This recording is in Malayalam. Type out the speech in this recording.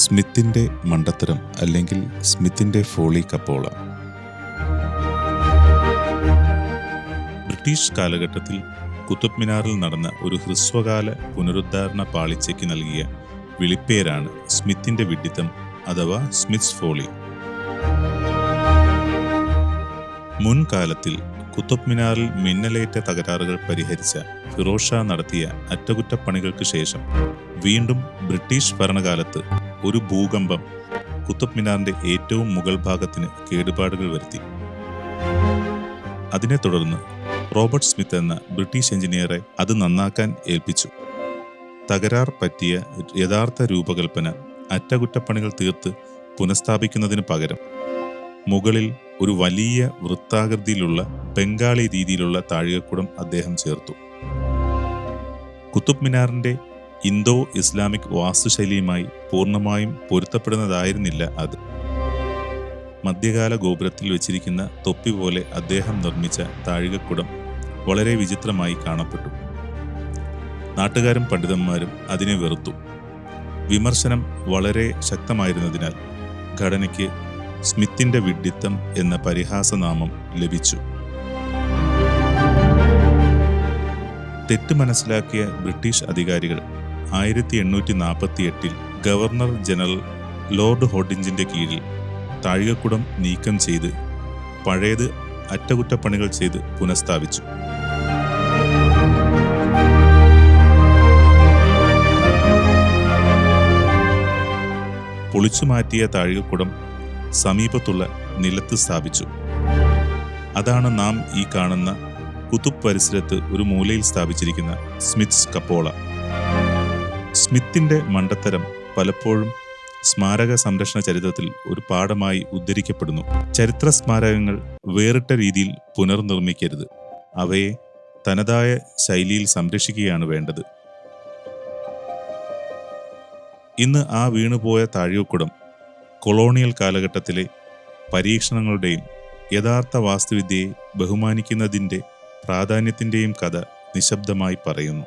സ്മിത്തിന്റെ മണ്ടത്തരം അല്ലെങ്കിൽ സ്മിത്തിന്റെ ഫോളി കപ്പോള. ബ്രിട്ടീഷ് കാലഘട്ടത്തിൽ കുത്തബ് മിനാറിൽ നടന്ന ഒരു ഹ്രസ്വകാല പുനരുദ്ധാരണ പാളിച്ചയ്ക്ക് നൽകിയ വിളിപ്പേരാണ് സ്മിത്തിന്റെ വിഡ്ഢിത്തം അഥവാ സ്മിത്സ് ഫോളി. മുൻകാലത്തിൽ കുത്തബ് മിനാറിൽ മിന്നലേറ്റ തകരാറുകൾ പരിഹരിച്ച ഫിറോസ് ഷാ നടത്തിയ അറ്റകുറ്റപ്പണികൾക്ക് ശേഷം വീണ്ടും ബ്രിട്ടീഷ് ഭരണകാലത്ത് ഒരു ഭൂകമ്പം കുത്തബ് മിനാറിന്റെ ഏറ്റവും മുകൾ ഭാഗത്തിന് കേടുപാടുകൾ വരുത്തി. അതിനെ തുടർന്ന് റോബർട്ട് സ്മിത്ത് എന്ന ബ്രിട്ടീഷ് എഞ്ചിനീയറെ അത് നന്നാക്കാൻ ഏൽപ്പിച്ചു. തകരാർ പറ്റിയ യഥാർത്ഥ രൂപകൽപ്പന അറ്റകുറ്റപ്പണികൾ തീർത്ത് പുനഃസ്ഥാപിക്കുന്നതിന് പകരം മുകളിൽ ഒരു വലിയ വൃത്താകൃതിയിലുള്ള ബംഗാളി രീതിയിലുള്ള താഴികക്കുടം അദ്ദേഹം ചേർത്തു. കുത്തബ് മിനാറിന്റെ ഇന്തോ ഇസ്ലാമിക് വാസ്തുശൈലിയുമായി പൂർണ്ണമായും പൊരുത്തപ്പെടുന്നതായിരുന്നില്ല അത്. മധ്യകാല ഗോപുരത്തിൽ വെച്ചിരിക്കുന്ന തൊപ്പി പോലെ അദ്ദേഹം നിർമ്മിച്ച താഴികക്കുടം വളരെ വിചിത്രമായി കാണപ്പെട്ടു. നാട്ടുകാരും പണ്ഡിതന്മാരും അതിനെ വെറുത്തു. വിമർശനം വളരെ ശക്തമായിരുന്നതിനാൽ ഘടനയ്ക്ക് സ്മിത്തിന്റെ വിഡ്ഢിത്തം എന്ന പരിഹാസനാമം ലഭിച്ചു. തെറ്റ് മനസ്സിലാക്കിയ ബ്രിട്ടീഷ് അധികാരികൾ 1848 ഗവർണർ ജനറൽ ലോർഡ് ഹോഡിഞ്ചിന്റെ കീഴിൽ താഴികക്കുടം നീക്കം ചെയ്ത് പഴയത് അറ്റകുറ്റപ്പണികൾ ചെയ്ത് പുനഃസ്ഥാപിച്ചു. പൊളിച്ചുമാറ്റിയ താഴികക്കുടം സമീപത്തുള്ള നിലത്ത് സ്ഥാപിച്ചു. അതാണ് നാം ഈ കാണുന്ന കുതുബ് പരിസരത്ത് ഒരു മൂലയിൽ സ്ഥാപിച്ചിരിക്കുന്ന സ്മിത്സ് കപ്പോള. സ്മിത്തിന്റെ മണ്ടത്തരം പലപ്പോഴും സ്മാരക സംരക്ഷണ ചരിത്രത്തിൽ ഒരു പാഠമായി ഉദ്ധരിക്കപ്പെടുന്നു. ചരിത്ര സ്മാരകങ്ങൾ വേറിട്ട രീതിയിൽ പുനർനിർമ്മിക്കരുത്, അവയെ തനതായ ശൈലിയിൽ സംരക്ഷിക്കുകയാണ് വേണ്ടത്. ഇന്ന് ആ വീണുപോയ താഴികക്കുടം കൊളോണിയൽ കാലഘട്ടത്തിലെ പരീക്ഷണങ്ങളുടെയും യഥാർത്ഥ വാസ്തുവിദ്യയെ ബഹുമാനിക്കുന്നതിൻ്റെ പ്രാധാന്യത്തിൻ്റെയും കഥ നിശബ്ദമായി പറയുന്നു.